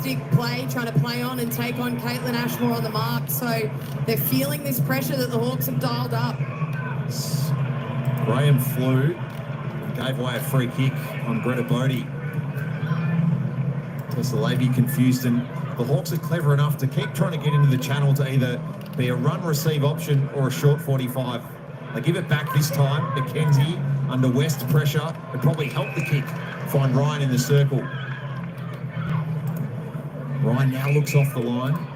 fantastic play, trying to play on and take on Caitlin Ashmore on the mark. So they're feeling this pressure that the Hawks have dialed up. Graham flew, gave away a free kick on Greta Bodie. Tessa Levy confused, and the Hawks are clever enough to keep trying to get into the channel to either be a run-receive option or a short 45. They give it back this time. McKenzie under West pressure. It probably helped the kick find Ryan in the circle. Ryan now looks off the line.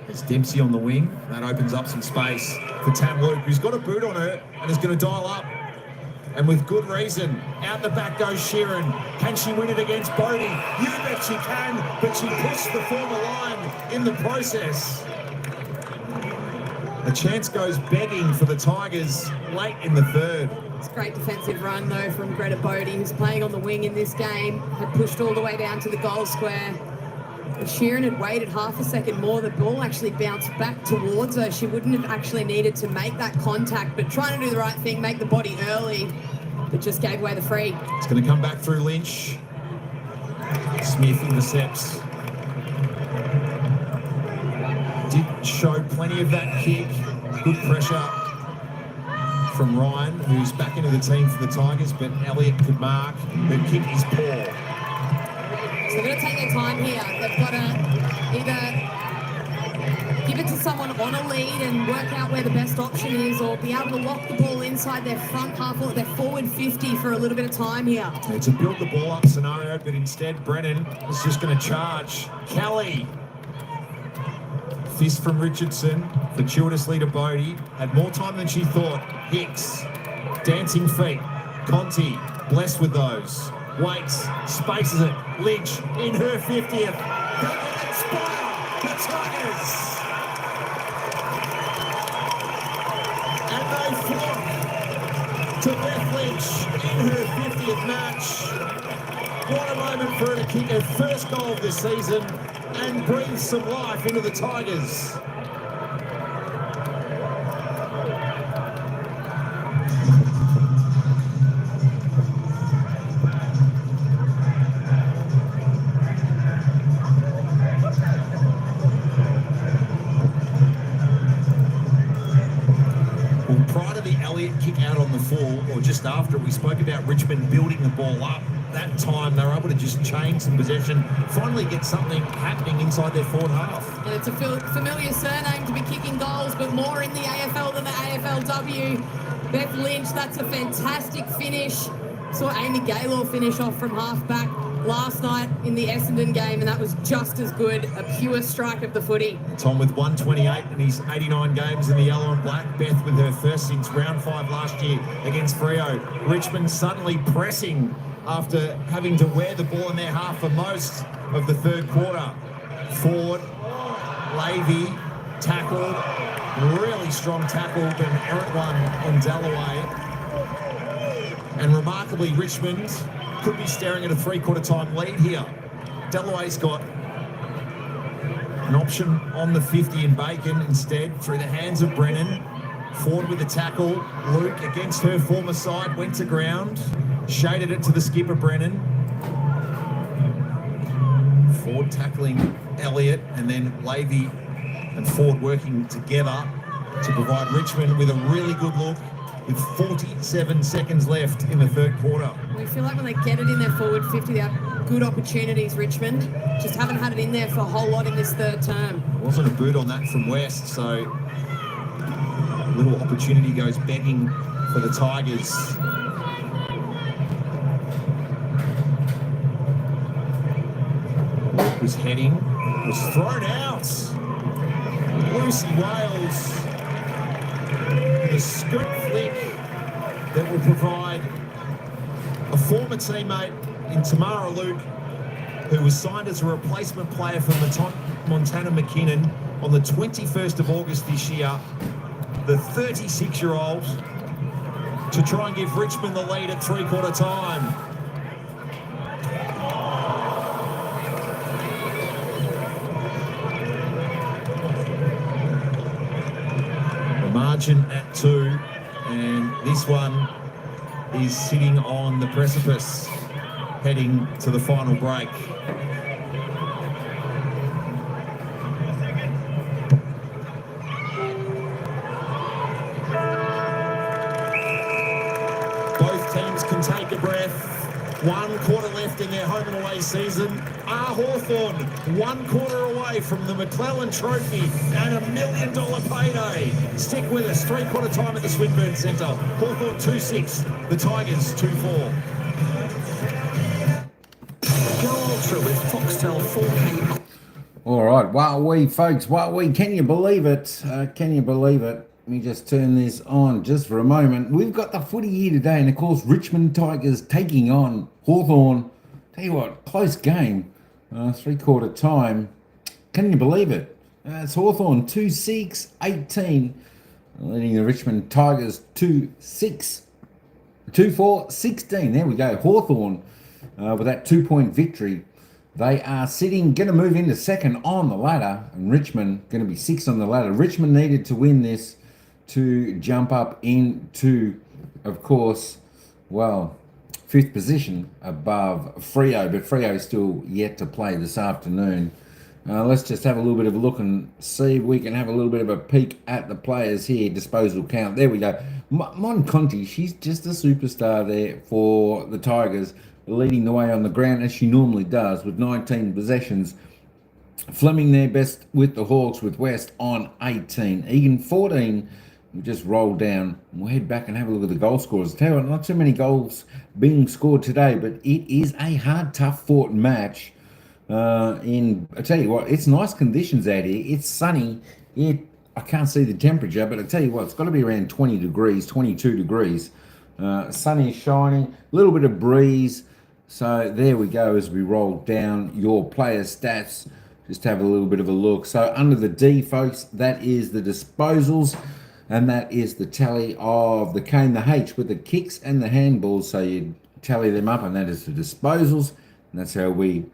There's Dempsey on the wing. That opens up some space for Tam Luke, who's got a boot on her and is going to dial up. And with good reason. Out the back goes Sheeran. Can she win it against Bodie? You bet she can, but she pushed the former line in the process. The chance goes begging for the Tigers late in the third. It's a great defensive run, though, from Greta Bodie, who's playing on the wing in this game. Had pushed all the way down to the goal square. If Sheeran had waited half a second more, the ball actually bounced back towards her. She wouldn't have actually needed to make that contact, but trying to do the right thing, make the body early, but just gave away the free. It's going to come back through Lynch. Smith intercepts. Did show plenty of that kick. Good pressure from Ryan, who's back into the team for the Tigers, but Elliott could mark. The kick is poor. So they're going to take their time here. They've got to either give it to someone on a lead and work out where the best option is, or be able to lock the ball inside their front half or their forward 50 for a little bit of time here. It's a build the ball up scenario, but instead Brennan is just going to charge. Kelly. Fist from Richardson, fortuitously to Bodie. Had more time than she thought. Hicks. Dancing feet. Conti. Blessed with those. Waits, spaces it. Lynch in her 50th. They will inspire the Tigers. And they flock to Beth Lynch in her 50th match. What a moment for her to kick her first goal of the season and breathe some life into the Tigers. Kick out on the full, or just after, we spoke about Richmond building the ball up. That time they were able to just change some possession, finally get something happening inside their forward half. And it's a familiar surname to be kicking goals, but more in the AFL than the AFLW. Beth Lynch, that's a fantastic finish. Saw Amy Gaylor finish off from half-back last night in the Essendon game, and that was just as good, a pure strike of the footy. Tom with 128 in his 89 games in the yellow and black. Beth with her first since round 5 last year against Freo. Richmond suddenly pressing after having to wear the ball in their half for most of the third quarter. Ford, Levy, tackled, really strong tackle, but an errant one on Dalloway. And remarkably, Richmond could be staring at a three-quarter time lead here. Dalloway's got an option on the 50 in Bacon instead, through the hands of Brennan. Ford with the tackle. Luke against her former side, went to ground, shaded it to the skipper Brennan. Ford tackling Elliott, and then Levy and Ford working together to provide Richmond with a really good look with 47 seconds left in the third quarter. We feel like when they get it in their forward 50, they have good opportunities, Richmond. Just haven't had it in there for a whole lot in this third term. There wasn't a boot on that from West, so a little opportunity goes begging for the Tigers. Was heading, was thrown out. Lucy Wales, the scoop flick that will provide a former teammate in Tamara Luke, who was signed as a replacement player for Montana McKinnon on the 21st of August this year, the 36-year-old, to try and give Richmond the lead at three-quarter time. Margin at 2, and this one is sitting on the precipice, heading to the final break. their breath. 1 quarter left in their home and away season. Are Hawthorn 1 quarter away from the McClellan Trophy and $1 million payday? Stick with us. 3/4 time at the Swinburne Centre. Hawthorn 2-6. The Tigers 2-4. Go Ultra with Foxtel 4K. All right, folks, can you believe it? Can you believe it? Let me just turn this on just for a moment. We've got the footy here today, and of course, Richmond Tigers taking on Hawthorn. Tell you what, close game, 3/4 time. Can you believe it? It's Hawthorn 2-6-18, leading the Richmond Tigers 2-6, 2-4-16. There we go. Hawthorn with that 2-point victory. They are going to move into second on the ladder, and Richmond going to be 6th on the ladder. Richmond needed to win this to jump up into, of course, 5th position above Freo, but Freo is still yet to play this afternoon. Let's just have a little bit of a look and see if we can have a little bit of a peek at the players here. Disposal count. There we go. Mon Conti, she's just a superstar there for the Tigers, leading the way on the ground as she normally does with 19 possessions. Fleming their best with the Hawks with West on 18. Egan 14. We just roll down. We'll head back and have a look at the goal scorers. Tell you what, not too many goals being scored today, but it is a hard, tough fought match. I tell you what, it's nice conditions out here. It's sunny. I can't see the temperature, but I tell you what, it's got to be around 20 degrees, 22 degrees. Sun is shining, a little bit of breeze. So there we go as we roll down your player stats. Just have a little bit of a look. So under the D, folks, that is the disposals, and that is the tally of the K and the H with the kicks and the handballs. So you tally them up, and that is the disposals. And that's how we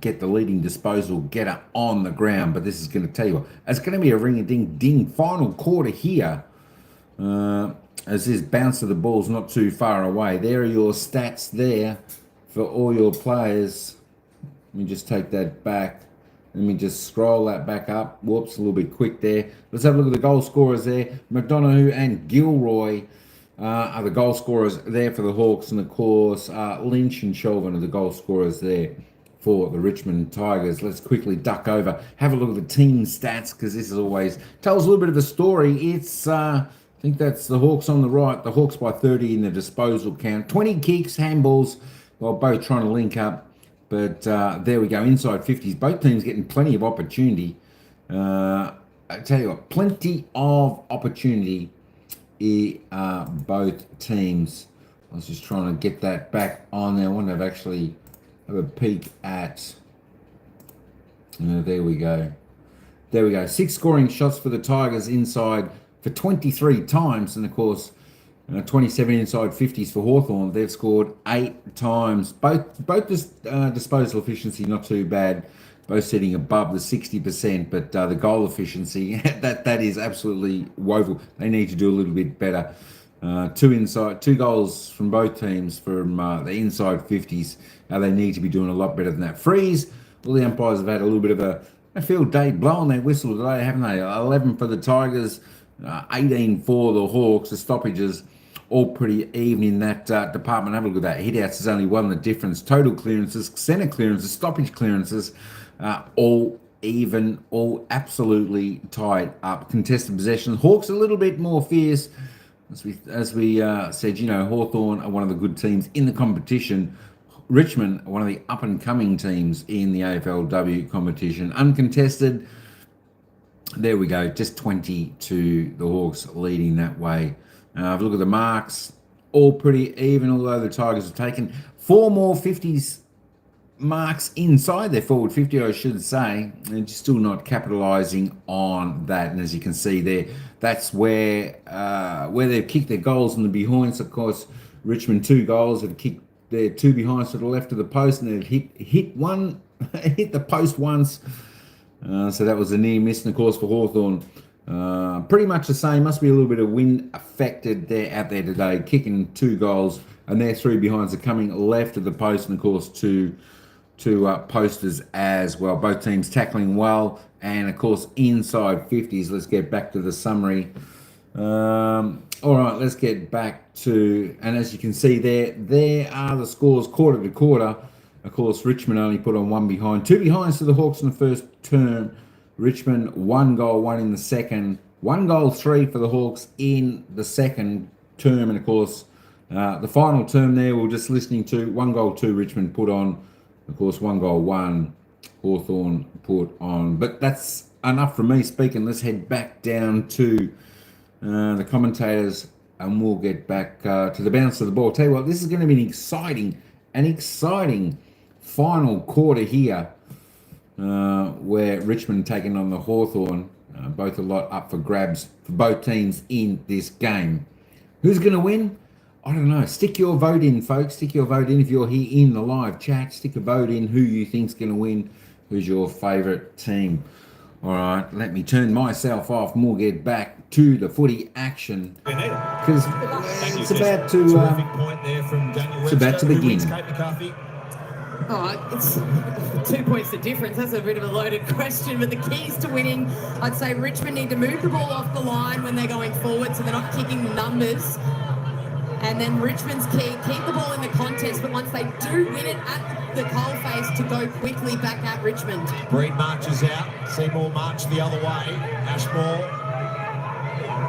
get the leading disposal getter on the ground. But this is going to tell you what, it's going to be a ring-a-ding-ding final quarter here. As this bounce of the ball's not too far away. There are your stats there for all your players. Let me just take that back. Let me just scroll that back up. Whoops, a little bit quick there. Let's have a look at the goal scorers there. McDonough and Gilroy are the goal scorers there for the Hawks. And of course, Lynch and Chauvin are the goal scorers there for the Richmond Tigers. Let's quickly duck over. Have a look at the team stats, because this is always tells a little bit of a story. It's... I think that's the Hawks on the right. The Hawks by 30 in the disposal count. 20 kicks, handballs, both trying to link up. But there we go, inside 50s. Both teams getting plenty of opportunity. I tell you what, plenty of opportunity both teams. I was just trying to get that back on there. I want to actually have a peek at... there we go. There we go. 6 scoring shots for the Tigers inside for 23 times, and of course 27 inside 50s for Hawthorn. They've scored 8 times. Both disposal efficiency not too bad, both sitting above the 60%, but the goal efficiency that is absolutely woeful. They need to do a little bit better. 2 goals from both teams from the inside 50s. They need to be doing a lot better than that. Freeze, all the umpires have had a little bit of a field day blowing their whistle today, haven't they? 11 for the Tigers, 18 for the Hawks. The stoppages all pretty even in that department. Have a look at that. Hit-outs is only one the difference. Total clearances, centre clearances, stoppage clearances, all even, all absolutely tied up. Contested possessions. Hawks a little bit more fierce. As we said, Hawthorn are one of the good teams in the competition. Richmond are one of the up-and-coming teams in the AFLW competition. Uncontested. There we go, just 20 to the Hawks leading that way. Have a look at the marks, all pretty even, although the Tigers have taken 4 more 50s marks inside their forward 50, I should say, and still not capitalising on that. And as you can see there, that's where they've kicked their goals in the behinds. Of course, Richmond 2 goals have kicked their 2 behinds to the left of the post, and they've hit the post once. So that was a near miss, and of course for Hawthorn, pretty much the same. Must be a little bit of wind affected there out there today, kicking 2 goals, and their 3 behinds are coming left of the post, and of course two posters as well. Both teams tackling well, and of course inside 50s. Let's get back to the summary. All right, let's get back to, and as you can see there are the scores quarter to quarter. Of course, Richmond only put on 1 behind. 2 behinds to the Hawks in the first term. Richmond 1 goal, 1 in the second. 1 goal, 3 for the Hawks in the second term. And of course, the final term there we're just listening to, 1 goal, 2 Richmond put on. Of course, 1 goal, 1 Hawthorn put on. But that's enough from me speaking. Let's head back down to the commentators, and we'll get back to the bounce of the ball. Tell you what, this is going to be an exciting final quarter here, where Richmond taking on the Hawthorn, both a lot up for grabs for both teams in this game. Who's going to win? I don't know. Stick your vote in, folks. Stick your vote in if you're here in the live chat. Stick a vote in who you think's going to win. Who's your favourite team? All right, let me turn myself off and we'll get back to the footy action because it's about to begin. Oh, it's 2 points the difference. That's a bit of a loaded question, but the keys to winning, I'd say Richmond need to move the ball off the line when they're going forward so they're not kicking the numbers. And then Richmond's key, keep the ball in the contest, but once they do win it at the coalface, to go quickly back at Richmond. Breed marches out. Seymour march the other way. Ashmore.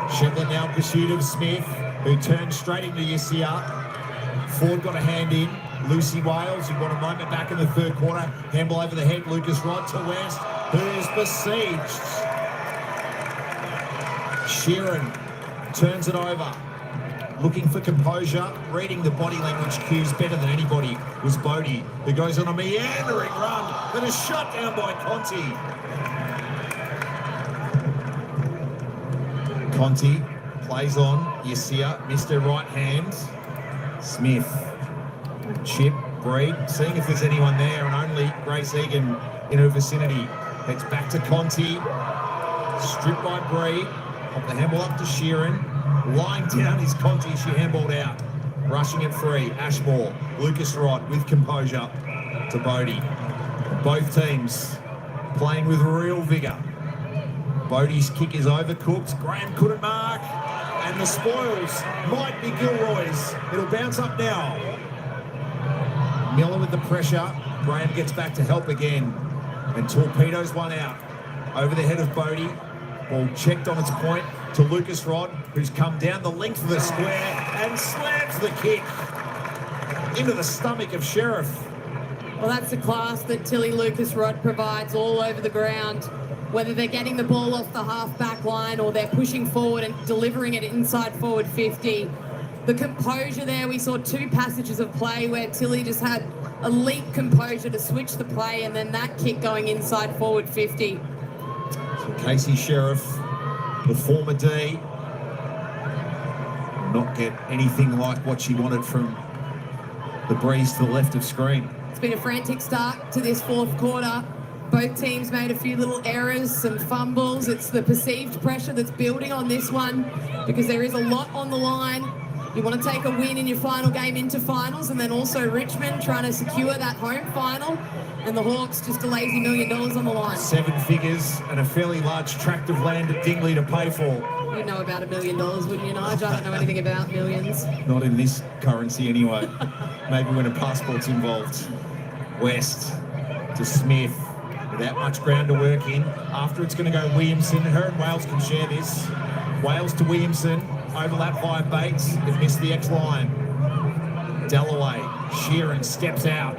Shevlin now in pursuit of Smith, who turns straight into Yessia. Ford got a hand in. Lucy Wales, who got a moment back in the third quarter. Handball over the head. Lucas Rod to West, who is besieged. Sheeran turns it over. Looking for composure, reading the body language cues better than anybody was Bodie, who goes on a meandering run that is shut down by Conti. Conti plays on, Yessia missed her right hand. Smith, Chip, Breed, seeing if there's anyone there, and only Grace Egan in her vicinity. Heads back to Conti, stripped by Breed, pop the handball up to Sheeran. Lying down is Conti, she handballed out. Rushing it free, Ashmore, Lucas Rod with composure to Bodie. Both teams playing with real vigour. Bodie's kick is overcooked, Graham couldn't mark, and the spoils might be Gilroy's. It'll bounce up now. Miller with the pressure, Graham gets back to help again, and torpedoes one out. Over the head of Bodie, ball checked on its point to Lucas Rod, who's come down the length of the square and slams the kick into the stomach of Sheriff. Well, that's the class that Tilly Lucas Rod provides all over the ground. Whether they're getting the ball off the half-back line or they're pushing forward and delivering it inside forward 50. The composure there, we saw 2 passages of play where Tilly just had elite composure to switch the play, and then that kick going inside forward 50. So Casey Sheriff, the former D, not get anything like what she wanted from the breeze to the left of screen. It's been a frantic start to this fourth quarter. Both teams made a few little errors, some fumbles. It's the perceived pressure that's building on this one because there is a lot on the line. You want to take a win in your final game into finals, and then also Richmond trying to secure that home final, and the Hawks just a lazy $1 million on the line. 7 figures and a fairly large tract of land at Dingley to pay for. You'd know about $1 million, wouldn't you, Nige? I don't know anything about millions. Not in this currency anyway. Maybe when a passport's involved. West to Smith. Without much ground to work in. After it's going to go Williamson. Her and Wales can share this. Wales to Williamson. Overlap via Bates. They've missed the X-line. Dalloway. Sheeran steps out.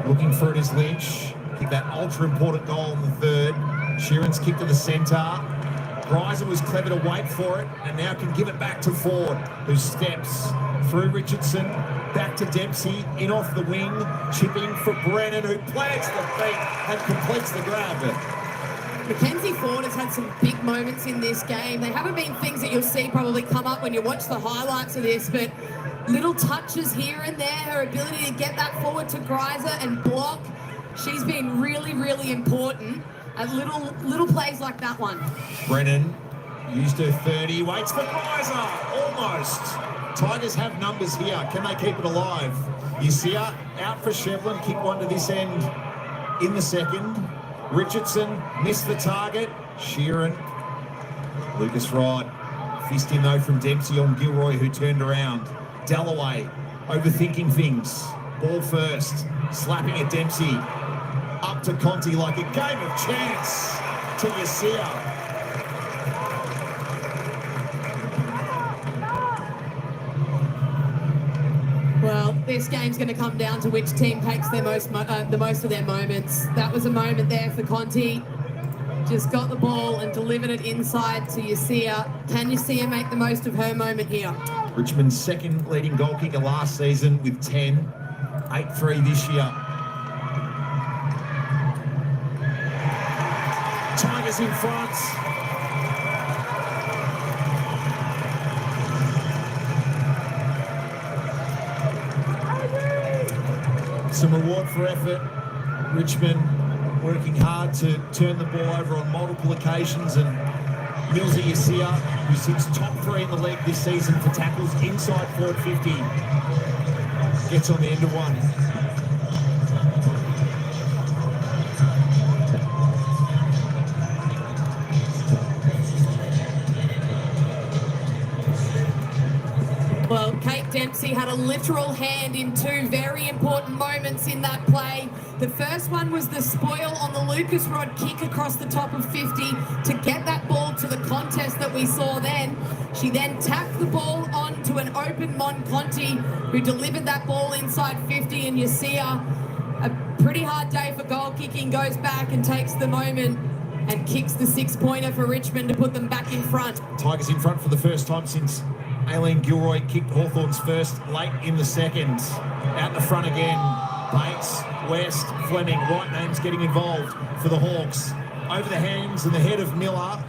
Looking for it is Lynch. Kick that ultra-important goal in the third. Sheeran's kick to the centre. Greiser was clever to wait for it and now can give it back to Ford, who steps through Richardson, back to Dempsey, in off the wing, chipping for Brennan, who plants the feet and completes the grab. Mackenzie Ford has had some big moments in this game. They haven't been things that you'll see probably come up when you watch the highlights of this, but little touches here and there, her ability to get that forward to Greiser and block, she's been really, really important at little plays like that one. Brennan used her 30, waits for Greiser, almost. Tigers have numbers here. Can they keep it alive? You see her out for Shevlin, kick one to this end in the second. Richardson missed the target. Sheeran, Lucas Rod Fist in though from Dempsey on Gilroy, who turned around. Dalloway overthinking things. Ball first, slapping at Dempsey. Up to Conti like a game of chance to Yasia. Well, this game's going to come down to which team takes their the most of their moments. That was a moment there for Conti. Just got the ball and delivered it inside to Yasia. Can Yasia make the most of her moment here? Richmond's second leading goal kicker last season with 10. 8-3 this year. Tigers in front. Some reward for effort. Richmond working hard to turn the ball over on multiple occasions, and Millsy Yasia, who sits top 3 in the league this season for tackles inside forward 50, gets on the end of one. Well, Kate Dempsey had a literal hand in 2 very important moments in that play. The first one was the spoil on the Lucas Rod kick across the top of 50 to get that ball to the contest that we saw then. She then tapped the ball onto an open Mon Conti, who delivered that ball inside 50, and Yasia, a pretty hard day for goal kicking, goes back and takes the moment and kicks the 6-pointer for Richmond to put them back in front. Tigers in front for the first time since Aileen Gilroy kicked Hawthorn's first late in the second. Out the front again, Bates, West, Fleming, right names getting involved for the Hawks. Over the hands and the head of Miller.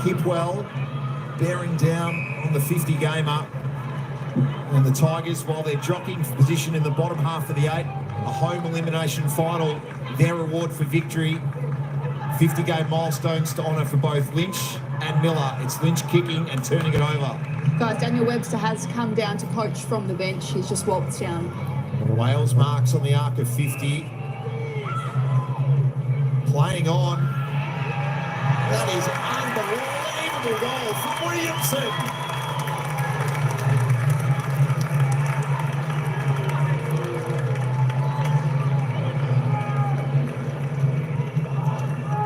Hipwell bearing down on the 50 gamer. And the Tigers, while they're jockeying for position in the bottom half of the 8, a home elimination final, their reward for victory. 50-game milestones to honour for both Lynch and Miller. It's Lynch kicking and turning it over. Guys, Daniel Webster has come down to coach from the bench. He's just walked down. Wales marks on the arc of 50. Playing on. That is unbelievable goal from Williamson.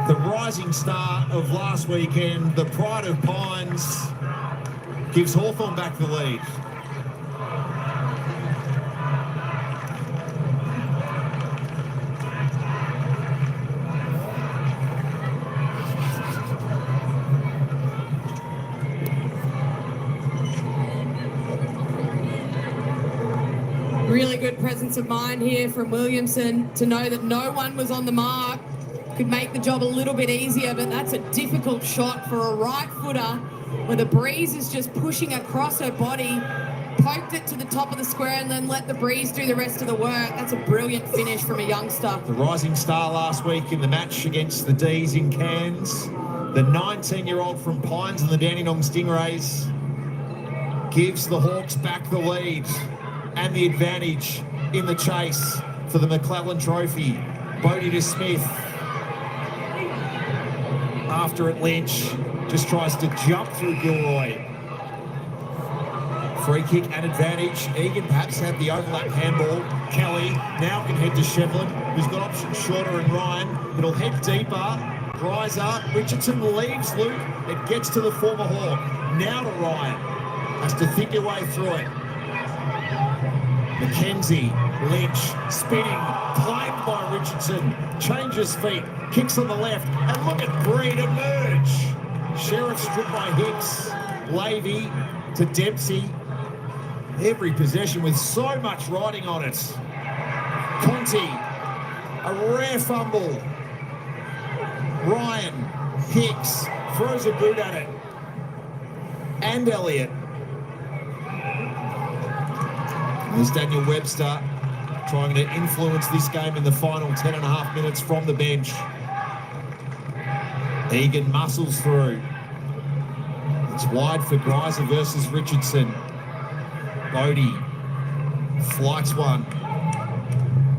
The rising star of last weekend, the pride of Pines, gives Hawthorn back the lead. Really good presence of mind here from Williamson to know that no one was on the mark. Could make the job a little bit easier, but that's a difficult shot for a right footer where the breeze is just pushing across her body. Poked it to the top of the square and then let the breeze do the rest of the work. That's a brilliant finish from a youngster. The rising star last week in the match against the D's in Cairns. The 19-year-old from Pines and the Dandenong Stingrays gives the Hawks back the lead and the advantage in the chase for the McClellan Trophy. Bodie to Smith. After it, Lynch just tries to jump through Gilroy. Free kick and advantage. Egan perhaps had the overlap handball. Kelly now can head to Shevlin, who's got options shorter, and Ryan. It'll head deeper. Riser. Richardson leaves Luke. It gets to the former Hawk. Now to Ryan. Has to think your way through it. McKenzie, Lynch, spinning, claimed by Richardson, changes feet, kicks on the left, and look at Breed emerge. Sheriff stripped by Hicks, Lavey to Dempsey. Every possession with so much riding on it. Conti, a rare fumble. Ryan, Hicks, throws a boot at it. And Elliott. There's Daniel Webster trying to influence this game in the final 10.5 minutes from the bench. Egan muscles through. It's wide for Greiser versus Richardson. Bodie flights one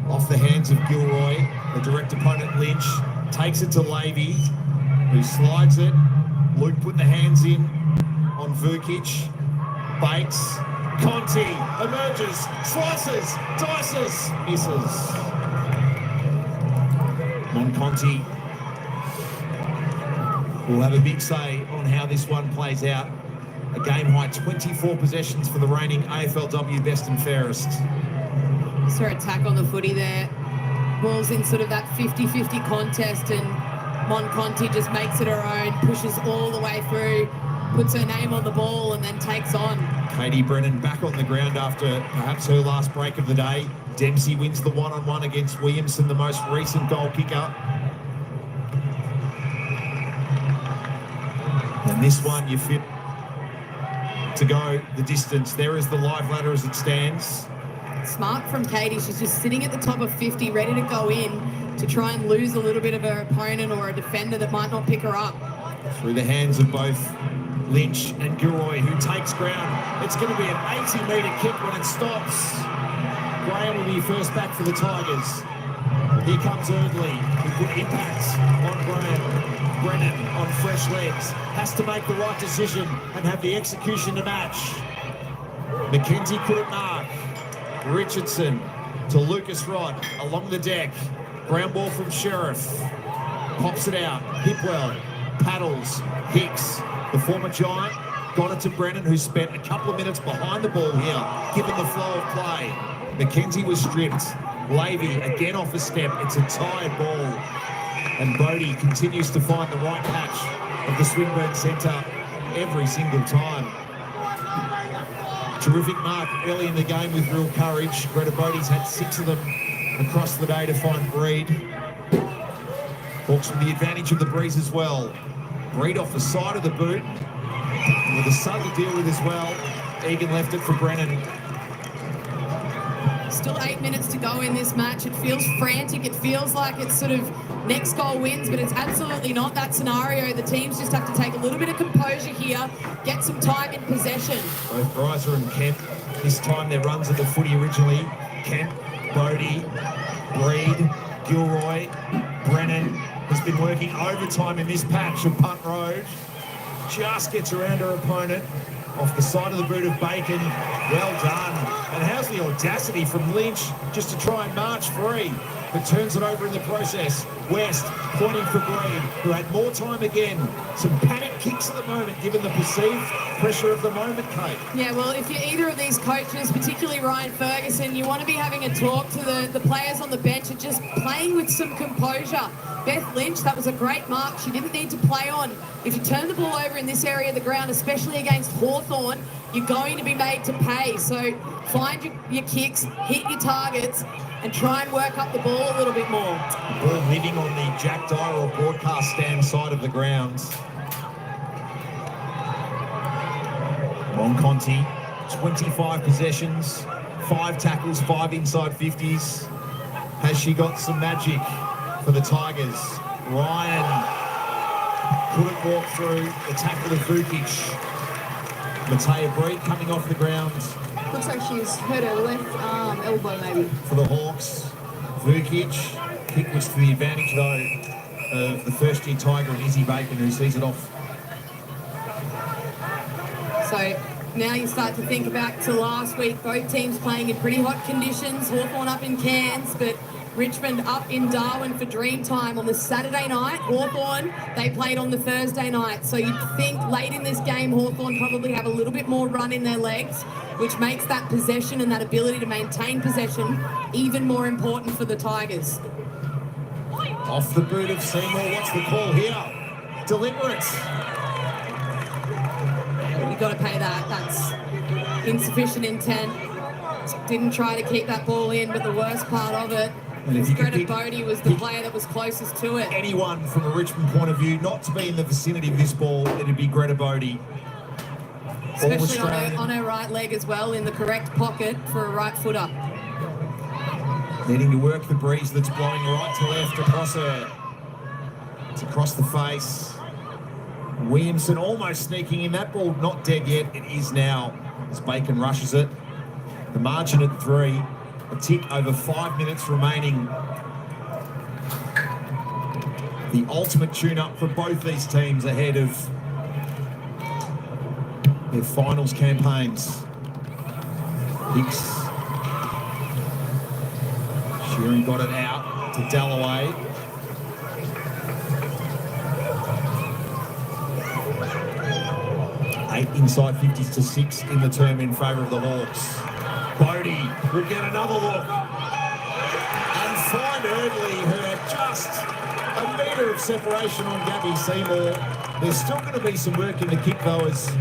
off the hands of Gilroy. The direct opponent Lynch takes it to Lavey, who slides it Luke put the hands in on Vukic. Bates. Conti emerges, slices, dices, misses. Conti will have a big say on how this one plays out. A game high 24 possessions for the reigning AFLW best and fairest. Saw attack on the footy there. Ball's in sort of that 50-50 contest, and Conti just makes it her own, pushes all the way through, puts her name on the ball, and then takes on. Katie Brennan back on the ground after perhaps her last break of the day. Dempsey wins the one-on-one against Williamson, the most recent goal kicker. And this one, you fit to go the distance. There is the live ladder as it stands. Smart from Katie. She's just sitting at the top of 50, ready to go in to try and lose a little bit of her opponent or a defender that might not pick her up. Through the hands of both Lynch and Gilroy, who takes ground. It's going to be an 80-metre kick when it stops. Graham will be first back for the Tigers. Here comes Erdley, who put impact on Graham. Brennan on fresh legs, has to make the right decision and have the execution to match. McKenzie couldn't mark. Richardson to Lucas Rod along the deck. Ground ball from Sheriff. Pops it out. Hipwell, paddles, Hicks, the former Giant, got it to Brennan, who spent a couple of minutes behind the ball here, given the flow of play. McKenzie was stripped. Lavey again off a step. It's a tired ball. And Bodie continues to find the right patch of the Swinburne Centre every single time. Terrific mark early in the game with real courage. Greta Bodie's had 6 of them across the day to find Breed. Hawks with the advantage of the breeze as well. Breed off the side of the boot with a sun to deal with as well. Egan left it for Brennan. Still 8 minutes to go in this match. It feels frantic. It feels like it's sort of next goal wins, but it's absolutely not that scenario. The teams just have to take a little bit of composure here, get some time in possession. Both Bryser and Kemp, this time their runs at the footy originally. Kemp, Bodie, Breed, Gilroy, Brennan has been working overtime in this patch of Punt Road. Just gets around her opponent. Off the side of the boot of Bacon. Well done. And how's the audacity from Lynch just to try and march free, but turns it over in the process. West pointing for Breed, who had more time again. Some panic kicks at the moment, given the perceived pressure of the moment, Kate. Yeah, well, if you're either of these coaches, particularly Ryan Ferguson, you want to be having a talk to the players on the bench and just playing with some composure. Beth Lynch, that was a great mark. She didn't need to play on. If you turn the ball over in this area of the ground, especially against Hawthorn, you're going to be made to pay. So find your kicks, hit your targets, and try and work up the ball a little bit more. Ball living on the Jack Dyer broadcast stand side of the ground. Conti, 25 possessions, 5 tackles, 5 inside 50s. Has she got some magic for the Tigers? Ryan couldn't walk through the tackle of Vukic. Matea Breed coming off the ground. Looks like she's hurt her left arm, elbow maybe. For the Hawks, Vukic, kick was to the advantage though of the first-year Tiger and Izzy Bacon, who sees it off. So now you start to think back to last week, both teams playing in pretty hot conditions. Hawthorn up in Cairns, but Richmond up in Darwin for Dreamtime on the Saturday night. Hawthorn, they played on the Thursday night. So you'd think late in this game, Hawthorn probably have a little bit more run in their legs, which makes that possession and that ability to maintain possession even more important for the Tigers. Off the boot of Seymour, what's the call here? Deliberate. You've got to pay that. That's insufficient intent. Didn't try to keep that ball in, but the worst part of it, Greta Bodie was the player that was closest to it. Anyone from a Richmond point of view not to be in the vicinity of this ball, it'd be Greta Bodie. Especially on her right leg as well, in the correct pocket for a right footer. Needing to work the breeze that's blowing right to left across her. It's across the face. Williamson almost sneaking in. That ball not dead yet. It is now as Bacon rushes it. The margin at 3. A tick over 5 minutes remaining. The ultimate tune-up for both these teams ahead of their finals campaigns. Hicks. Sheeran got it out to Dalloway. Eight inside 50s to 6 in the term in favour of the Hawks. Bodie will get another look and find Erdley, who had just a metre of separation on Gabby Seymour. There's still going to be some work in the kick though, as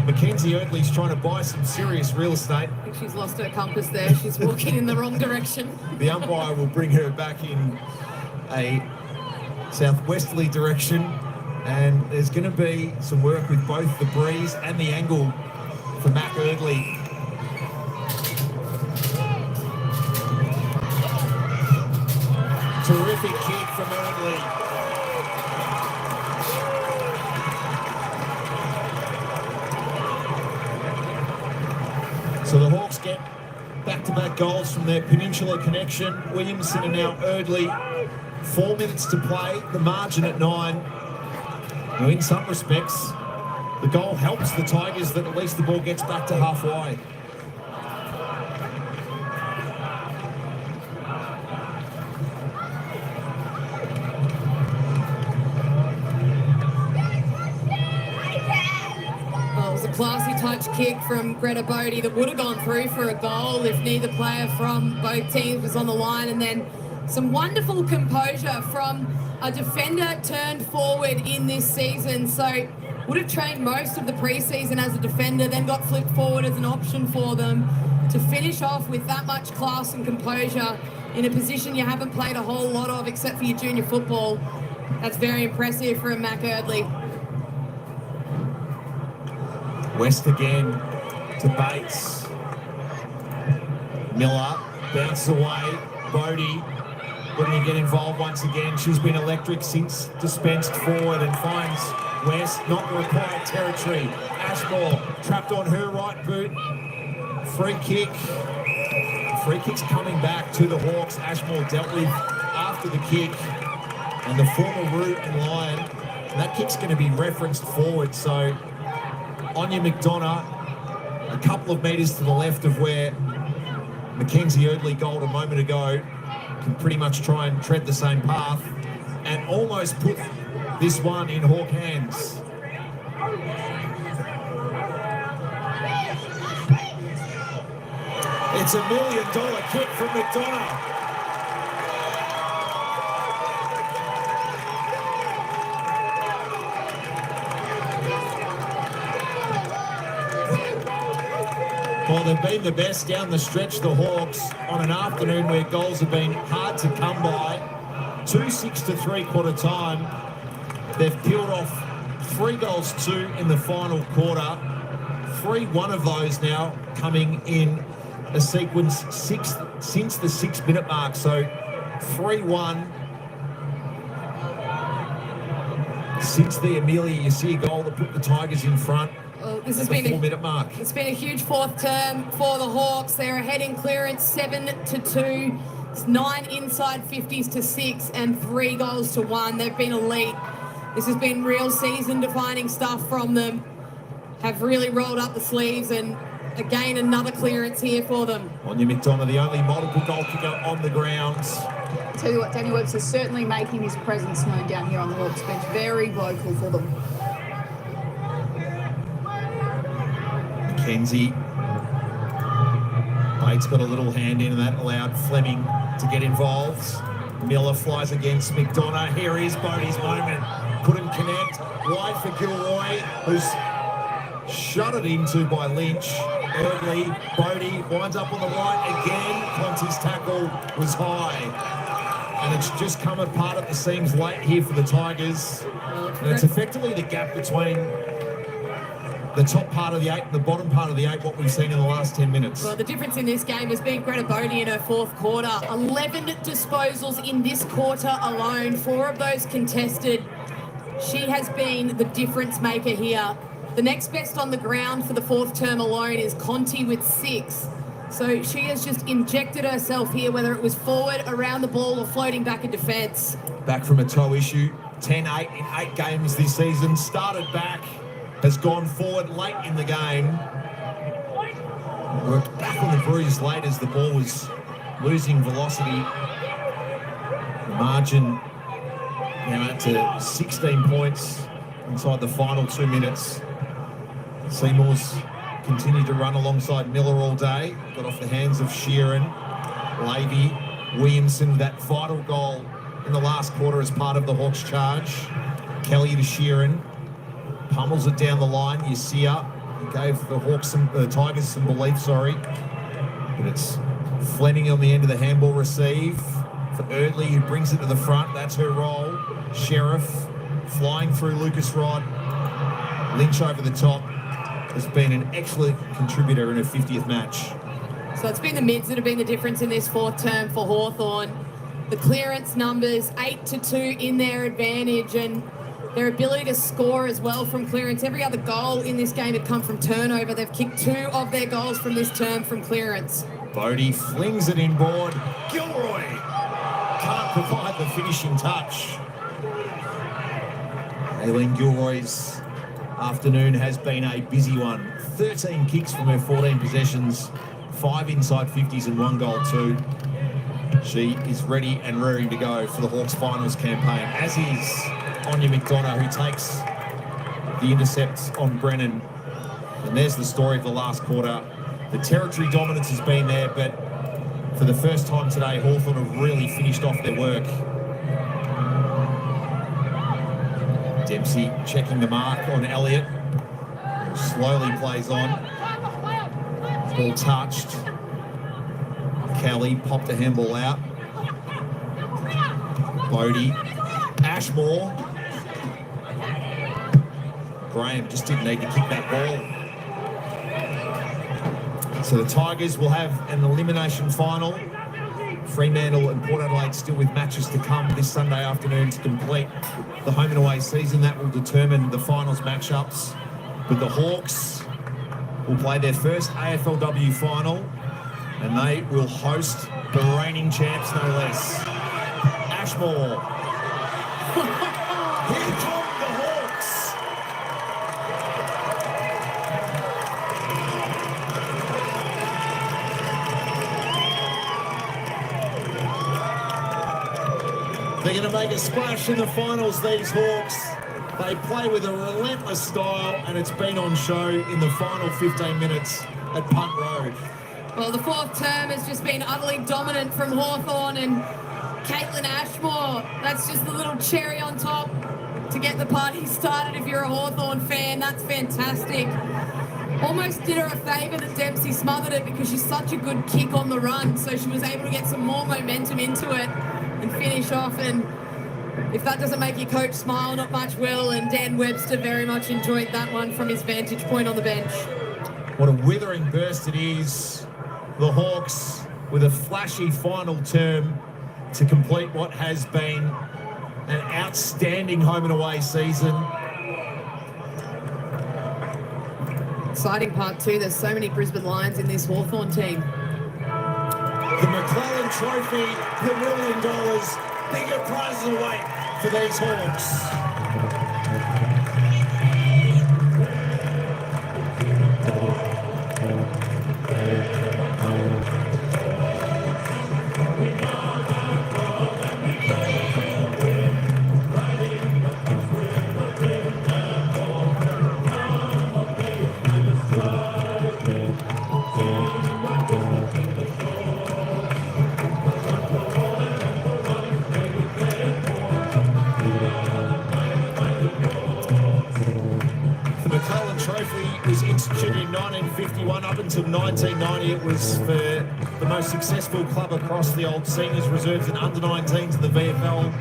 Mackenzie Erdley's trying to buy some serious real estate. I think she's lost her compass there. She's walking in the wrong direction. The umpire will bring her back in a southwesterly direction, and there's going to be some work with both the breeze and the angle for Mac Erdley. Terrific kick from Erdley. So the Hawks get back-to-back goals from their Peninsula connection. Williamson and now Erdley. 4 minutes to play, the margin at 9. Now, in some respects, the goal helps the Tigers that at least the ball gets back to halfway. Classy touch kick from Greta Bodie that would have gone through for a goal if neither player from both teams was on the line. And then some wonderful composure from a defender turned forward in this season. So would have trained most of the preseason as a defender, then got flipped forward as an option for them. To finish off with that much class and composure in a position you haven't played a whole lot of except for your junior football, that's very impressive from Mac Erdley. West again to Bates. Miller bounces away. Bodie looking to get involved once again. She's been electric since dispensed forward and finds West not the required territory. Ashmore trapped on her right boot. Free kick. Free kick's coming back to the Hawks. Ashmore dealt with after the kick. And the former Root and Lion. And that kick's going to be referenced forward. So Anya McDonough, a couple of metres to the left of where Mackenzie Erdley goaled a moment ago, can pretty much try and tread the same path and almost put this one in Hawk hands. It's $1 million kick from McDonough. Well, they've been the best down the stretch, the Hawks, on an afternoon where goals have been hard to come by. 2-6 to three-quarter time. They've peeled off 3 goals, 2 in the final quarter. 3-1 of those now coming in a sequence since the 6-minute mark. So 3-1 since the Amelia Yasir goal that put the Tigers in front. Well, this has been been 4-minute mark. It's been a huge fourth term for the Hawks. They're ahead in clearance 7-2. It's 9 inside 50s to 6 and 3 goals to 1. They've been elite. This has been real season-defining stuff from them. Have really rolled up the sleeves, and again another clearance here for them. Anya McDonough, the only multiple goal kicker on the grounds. I'll tell you what, Danny Webster is certainly making his presence known down here on the Hawks bench. Very vocal for them. Mackenzie. Bates got a little hand in, and that allowed Fleming to get involved. Miller flies against McDonough. Here is Bodie's moment. Couldn't connect. Wide for Gilroy, who's shut it into by Lynch. Early, Bodie winds up on the right again. Conti's tackle was high. And it's just come apart at the seams late here for the Tigers. And it's effectively the gap between the top part of the 8 and the bottom part of the 8, what we've seen in the last 10 minutes. Well, the difference in this game has been Greta Bodie in her fourth quarter. 11 disposals in this quarter alone, 4 of those contested. She has been the difference maker here. The next best on the ground for the fourth term alone is Conti with 6. So she has just injected herself here, whether it was forward, around the ball, or floating back in defence. Back from a toe issue, 10-8 in 8 games this season. Started back has gone forward late in the game. Worked back on the bruise late as the ball was losing velocity. The margin now up to 16 points inside the final 2 minutes. Seymour's continued to run alongside Miller all day. Got off the hands of Sheeran, Lavey, Williamson, that vital goal in the last quarter as part of the Hawks charge. Kelly to Sheeran, pummels it down the line. You see her. Gave the Hawks the Tigers some belief, but it's Fleming on the end of the handball receive for Erdley, who brings it to the front. That's her role. Sheriff flying through Lucas Rod. Lynch over the top. Has been an excellent contributor in her 50th match. So it's been the mids that have been the difference in this fourth term for Hawthorn. The clearance numbers 8-2 in their advantage, and their ability to score as well from clearance. Every other goal in this game had come from turnover. They've kicked 2 of their goals from this term from clearance. Bodie flings it inboard. Gilroy can't provide the finishing touch. Aileen Gilroy's afternoon has been a busy one. 13 kicks from her 14 possessions, 5 inside 50s and 1 goal too. She is ready and raring to go for the Hawks finals campaign, as is Anya McDonough, who takes the intercept on Brennan. And there's the story of the last quarter. The territory dominance has been there, but for the first time today, Hawthorn have really finished off their work. Dempsey checking the mark on Elliott. Slowly plays on. Ball touched. Kelly popped a handball out. Bodie. Ashmore. Graham just didn't need to kick that ball. So the Tigers will have an elimination final. Fremantle and Port Adelaide still with matches to come this Sunday afternoon to complete the home and away season. That will determine the finals matchups. But the Hawks will play their first AFLW final, and they will host the reigning champs, no less. Ashmore. Here come the Hawks. They're going to make a splash in the finals, these Hawks. They play with a relentless style, and it's been on show in the final 15 minutes at Punt Road. Well, the fourth term has just been utterly dominant from Hawthorn, and Caitlin Ashmore, that's just the little cherry on top to get the party started. If you're a Hawthorn fan, that's fantastic. Almost did her a favour that Dempsey smothered it, because she's such a good kick on the run, so she was able to get some more momentum into it and finish off. And if that doesn't make your coach smile, not much will. And Dan Webster very much enjoyed that one from his vantage point on the bench. What a withering burst it is. The Hawks with a flashy final term to complete what has been an outstanding home and away season. Exciting part too, there's so many Brisbane Lions in this Hawthorn team. The McClellan Trophy, $1 million, bigger prizes await for these Hawks. Was instituted in 1951. Up until 1990, it was for the most successful club across the old seniors, reserves and under-19s in the VFL.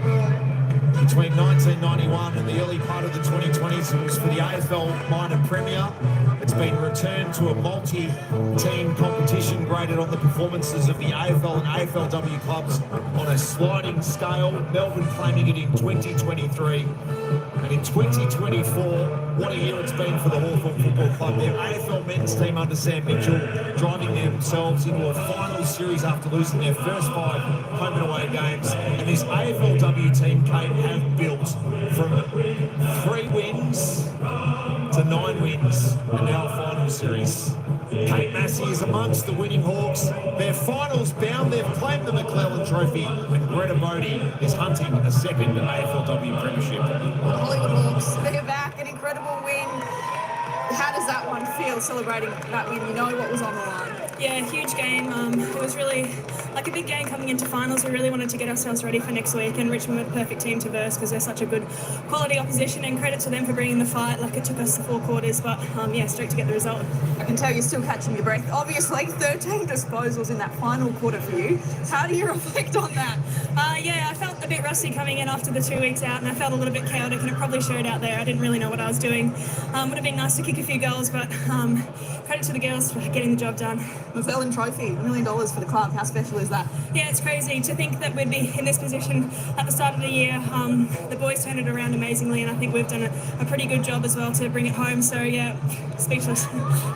Between 1991 and the early part of the 2020s, it was for the AFL minor premier. It's been returned to a multi-team competition graded on the performances of the AFL and AFLW clubs on a sliding scale. Melbourne claiming it in 2023. And in 2024, what a year it's been for the Hawthorn Football Club. Their AFL men's team under Sam Mitchell driving themselves into a final series after losing their first 5 home and away games. And this AFLW team, Kate, have built from 3 wins to 9 wins and now a final series. Kate Massey is amongst the winning Hawks. They're finals bound. They've claimed the McClellan Trophy, and Greta Bodie is hunting a second AFLW premiership. The Hollywood Hawks, they're back, an incredible win. How does that one feel, celebrating that win? You know what was on the line. Yeah, huge game. It was really like a big game coming into finals. We really wanted to get ourselves ready for next week, and Richmond were the perfect team to verse because they're such a good quality opposition, and credit to them for bringing the fight. Like, it took us the 4 quarters, but yeah, straight to get the result. I can tell you're still catching your breath. Obviously, 13 disposals in that final quarter for you. How do you reflect on that? Yeah, I felt a bit rusty coming in after the 2 weeks out, and I felt a little bit chaotic, and it probably showed out there. I didn't really know what I was doing. Would have been nice to kick a few goals, but credit to the girls for getting the job done. McClellan Trophy, $1 million for the club. How special is that? Yeah, it's crazy to think that we'd be in this position at the start of the year. The boys turned it around amazingly, and I think we've done a pretty good job as well to bring it home. So yeah, speechless.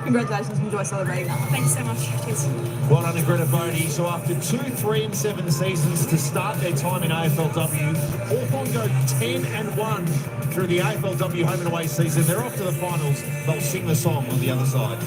Congratulations, enjoy celebrating that. Thanks so much. Cheers. Well done to Greta Bodie. So after 2, 3 and 7 seasons to start their time in AFLW, Hawthorn go 10-1 through the AFLW home and away season. They're off to the finals. They'll sing the song on the other side.